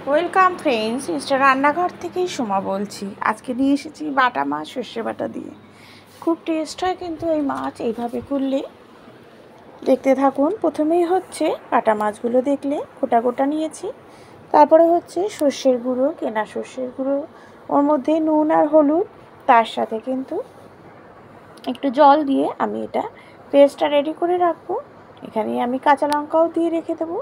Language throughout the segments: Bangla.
ওয়েলকাম ফ্রেন্ডস, মিস্টার রান্নাঘর থেকেই সোমা বলছি। আজকে নিয়ে এসেছি বাটা মাছ সর্ষে বাটা দিয়ে। খুব টেস্ট হয় কিন্তু এই মাছ এইভাবে করলে। দেখতে থাকুন। প্রথমেই হচ্ছে বাটা মাছগুলো দেখলে গোটা গোটা নিয়েছি। তারপরে হচ্ছে সর্ষের গুঁড়ো, কেনা সর্ষের গুঁড়ো, ওর মধ্যে নুন আর হলুদ, তার সাথে কিন্তু একটু জল দিয়ে আমি এটা পেস্টটা রেডি করে রাখবো। এখানে আমি কাঁচা লঙ্কাও দিয়ে রেখে দেবো।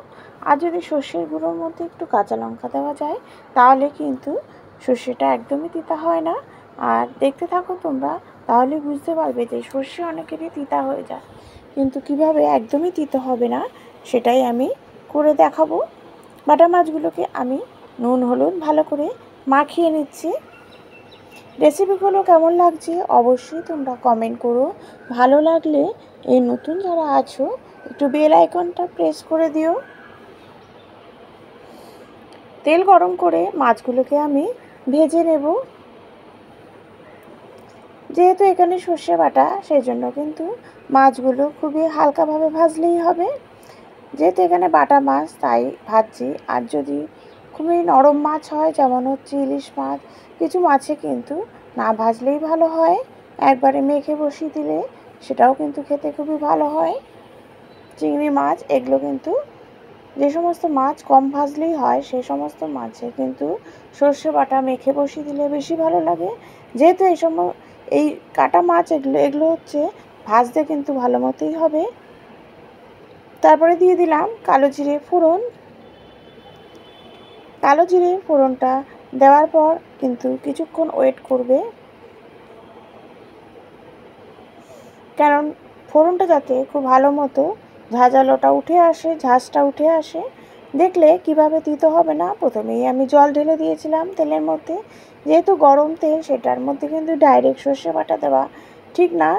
আর যদি সর্ষের গুঁড়োর মধ্যে একটু কাঁচা লঙ্কা দেওয়া যায় তাহলে কিন্তু সর্ষেটা একদমই তিতা হয় না। আর দেখতে থাকো তোমরা, তাহলে বুঝতে পারবে যে সর্ষে অনেকেরই তিতা হয়ে যায়, কিন্তু কিভাবে একদমই তিতা হবে না সেটাই আমি করে দেখাবো। বাটা মাছগুলোকে আমি নুন হলুদ ভালো করে মাখিয়ে নিচ্ছি। রেসিপিগুলো কেমন লাগছে অবশ্যই তোমরা কমেন্ট করো। ভালো লাগলে এই নতুন যারা আছো একটু বেল আইকনটা প্রেস করে দিও। তেল গরম করে মাছগুলোকে আমি ভেজে নেব। যেহেতু এখানে সর্ষে বাটা, সেই জন্য কিন্তু মাছগুলো খুবই হালকাভাবে ভাজলেই হবে। যেহেতু এখানে বাটা মাছ তাই ভাজছি। আর যদি খুবই নরম মাছ হয়, যেমন হচ্ছে ইলিশ মাছ, কিছু মাছে কিন্তু না ভাজলেই ভালো হয়, একবারে মেখে বসিয়ে দিলে সেটাও কিন্তু খেতে খুবই ভালো হয়। চিংড়ি মাছ, এগুলো কিন্তু যে সমস্ত মাছ কম ভাজলেই হয় সেই সমস্ত মাছে কিন্তু সর্ষে বাটা মেখে বসিয়ে দিলে বেশি ভালো লাগে। যেহেতু এই কাটা মাছ এগুলো হচ্ছে ভাজতে কিন্তু ভালো মতোই হবে। তারপরে দিয়ে দিলাম কালো জিরে ফোড়ন। কালো জিরে ফোড়নটা দেওয়ার পর কিন্তু কিছুক্ষণ ওয়েট করবে, কারণ ফোড়নটা যাতে খুব ভালো মতো ঝাঁঝালোটা উঠে আসে, ঝাঁঝটা উঠে আসে। দেখলে কিভাবে দিতে হবে না, প্রথমেই আমি জল ঢেলে দিয়েছিলাম তেলের মধ্যে। যেহেতু গরম তেল, সেটার মধ্যে কিন্তু ডাইরেক্ট সর্ষে বাটা দেওয়া ঠিক না,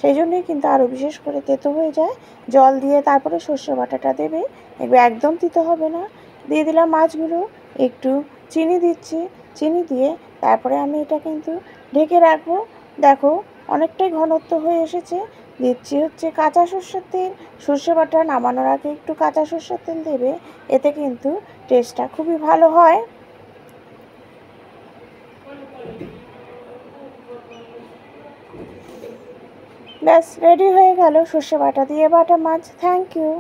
সেই জন্যই কিন্তু আরও বিশেষ করে তেতো হয়ে যায়। জল দিয়ে তারপরে সর্ষে বাটাটা দেবে, এবার একদম তিতো হবে না। দিয়ে দিলাম মাছগুলো, একটু চিনি দিচ্ছি। চিনি দিয়ে তারপরে আমি এটা কিন্তু ঢেকে রাখবো। দেখো অনেকটাই ঘনত্ব হয়ে এসেছে। দিচ্ছি হচ্ছে কাঁচা সর্ষের তেল। সর্ষে বাটা নামানোর আগে একটু কাঁচা সর্ষের তেল দেবে, এতে কিন্তু টেস্টটা খুবই ভালো হয়। ব্যাস রেডি হয়ে গেল সর্ষে বাটা দিয়ে বাটা মাছ। Thank you.